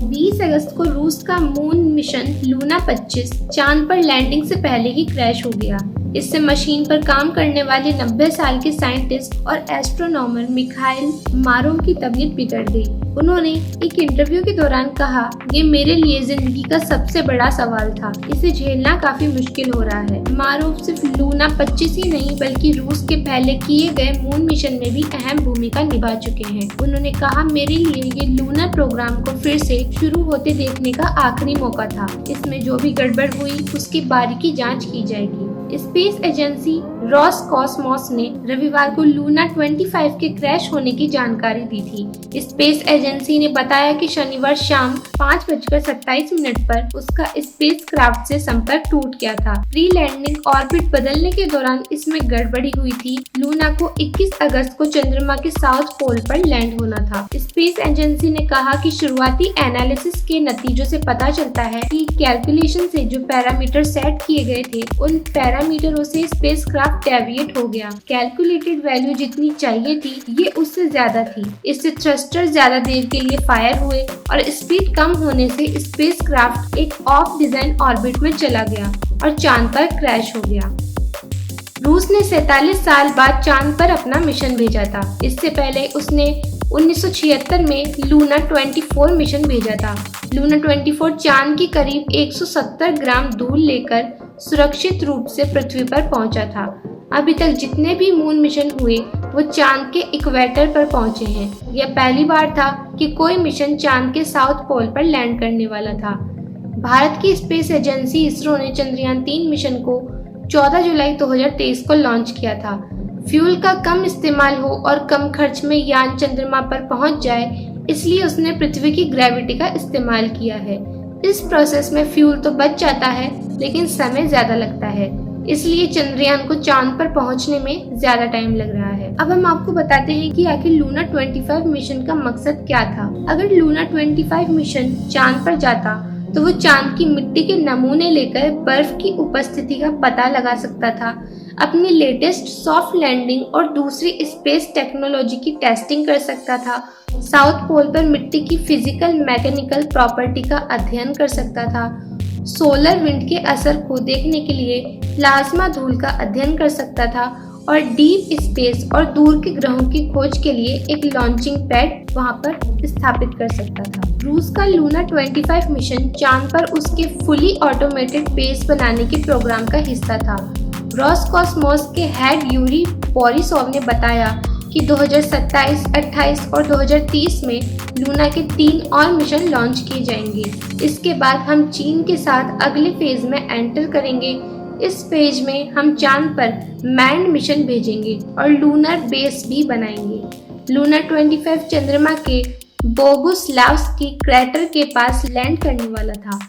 20 अगस्त को रूस का मून मिशन लूना 25 चांद पर लैंडिंग से पहले ही क्रैश हो गया। इससे मशीन पर काम करने वाले 90 साल के साइंटिस्ट और एस्ट्रोनॉमर मिखाइल मारोव की तबीयत बिगड़ गई। उन्होंने एक इंटरव्यू के दौरान कहा, ये मेरे लिए जिंदगी का सबसे बड़ा सवाल था, इसे झेलना काफी मुश्किल हो रहा है। मारोव सिर्फ लूना 25 ही नहीं बल्कि रूस के पहले किए गए मून मिशन में भी अहम भूमिका निभा चुके हैं। उन्होंने कहा, मेरे लिए ये लूनर प्रोग्राम को फिर से शुरू होते देखने का आखिरी मौका था। इसमें जो भी गड़बड़ हुई उसकी बारीकी जांच की जाएगी। स्पेस एजेंसी रोसकॉसमॉस ने रविवार को लूना 25 के क्रैश होने की जानकारी दी थी। स्पेस एजेंसी ने बताया कि शनिवार शाम 5:27 पर उसका स्पेसक्राफ्ट से संपर्क टूट गया था। प्री लैंडिंग ऑर्बिट बदलने के दौरान इसमें गड़बड़ी हुई थी। लूना को 21 अगस्त को चंद्रमा के साउथ पोल पर लैंड होना था। स्पेस एजेंसी ने कहा कि शुरुआती एनालिसिस के नतीजों से पता चलता है कि कैलकुलेशन से जो पैरामीटर सेट किए गए थे उन पैरामीटरों से स्पेसक्राफ्ट डेविएट हो गया। कैलकुलेटेड वैल्यू जितनी चाहिए थी ये उससे ज्यादा थी। इससे थ्रस्टर ज्यादा देर के लिए फायर हुए और स्पीड कम होने से स्पेसक्राफ्ट एक ऑफ डिजाइन ऑर्बिट में चला गया और चांद पर क्रैश हो गया। रूस ने 47 साल बाद चांद पर अपना मिशन भेजा था। इससे पहले उसने 1976 में लूना 24 मिशन भेजा था। लूना 24 चांद की करीब 170 ग्राम दूर लेकर सुरक्षित रूप से पृथ्वी पर पहुंचा था। अभी तक जितने भी मून मिशन हुए वो चांद के इक्वेटर पर पहुंचे हैं। यह पहली बार था कि कोई मिशन चांद के साउथ पोल पर लैंड करने वाला था। भारत की स्पेस एजेंसी इसरो ने चंद्रयान 3 मिशन को 14 जुलाई 2023 को लॉन्च किया था। फ्यूल का कम इस्तेमाल हो और कम खर्च में यान चंद्रमा पर पहुंच जाए, इसलिए उसने पृथ्वी की ग्रेविटी का इस्तेमाल किया है। इस प्रोसेस में फ्यूल तो बच जाता है लेकिन समय ज्यादा लगता है, इसलिए चंद्रयान को चांद पर पहुंचने में ज्यादा टाइम लग रहा है। अब हम आपको बताते हैं कि आखिर लूना 25 मिशन का मकसद क्या था। अगर लूना 25 मिशन चांद पर जाता तो वो चांद की मिट्टी के नमूने लेकर बर्फ की उपस्थिति का पता लगा सकता था, अपनी लेटेस्ट सॉफ्ट लैंडिंग और दूसरी स्पेस टेक्नोलॉजी की टेस्टिंग कर सकता था, साउथ पोल पर मिट्टी की फिजिकल मैकेनिकल प्रॉपर्टी का अध्ययन कर सकता था, सोलर विंड के असर को देखने के लिए प्लाज्मा धूल का अध्ययन कर सकता था और डीप स्पेस और दूर के ग्रहों की खोज के लिए एक लॉन्चिंग पैड वहां पर स्थापित कर सकता था। रूस का लूना 25 मिशन चांद पर उसके फुली ऑटोमेटेड बेस बनाने के प्रोग्राम का हिस्सा था। रोसकॉसमॉस के हेड यूरी बोरिसोव ने बताया कि 2027, 28 और 2030 में लूना के 3 और मिशन लॉन्च किए जाएंगे। इसके बाद हम चीन के साथ अगले फेज में एंटर करेंगे। इस फेज में हम चांद पर मैन्ड मिशन भेजेंगे और लूनर बेस भी बनाएंगे। लूना 25 चंद्रमा के बोगुस्लावस्की क्रेटर के पास लैंड करने वाला था,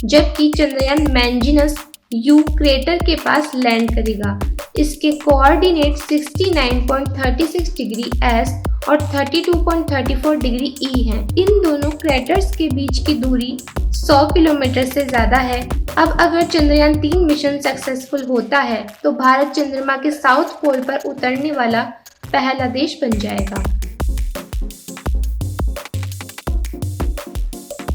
जबकि चंद्रयान मैंजिनस यू क्रेटर के पास लैंड करेगा। इसके कोऑर्डिनेट 69.36 डिग्री एस और 32.34 डिग्री ई हैं। इन दोनों क्रेटर्स के बीच की दूरी 100 किलोमीटर से ज्यादा है। अब अगर चंद्रयान 3 मिशन सक्सेसफुल होता है तो भारत चंद्रमा के साउथ पोल पर उतरने वाला पहला देश बन जाएगा।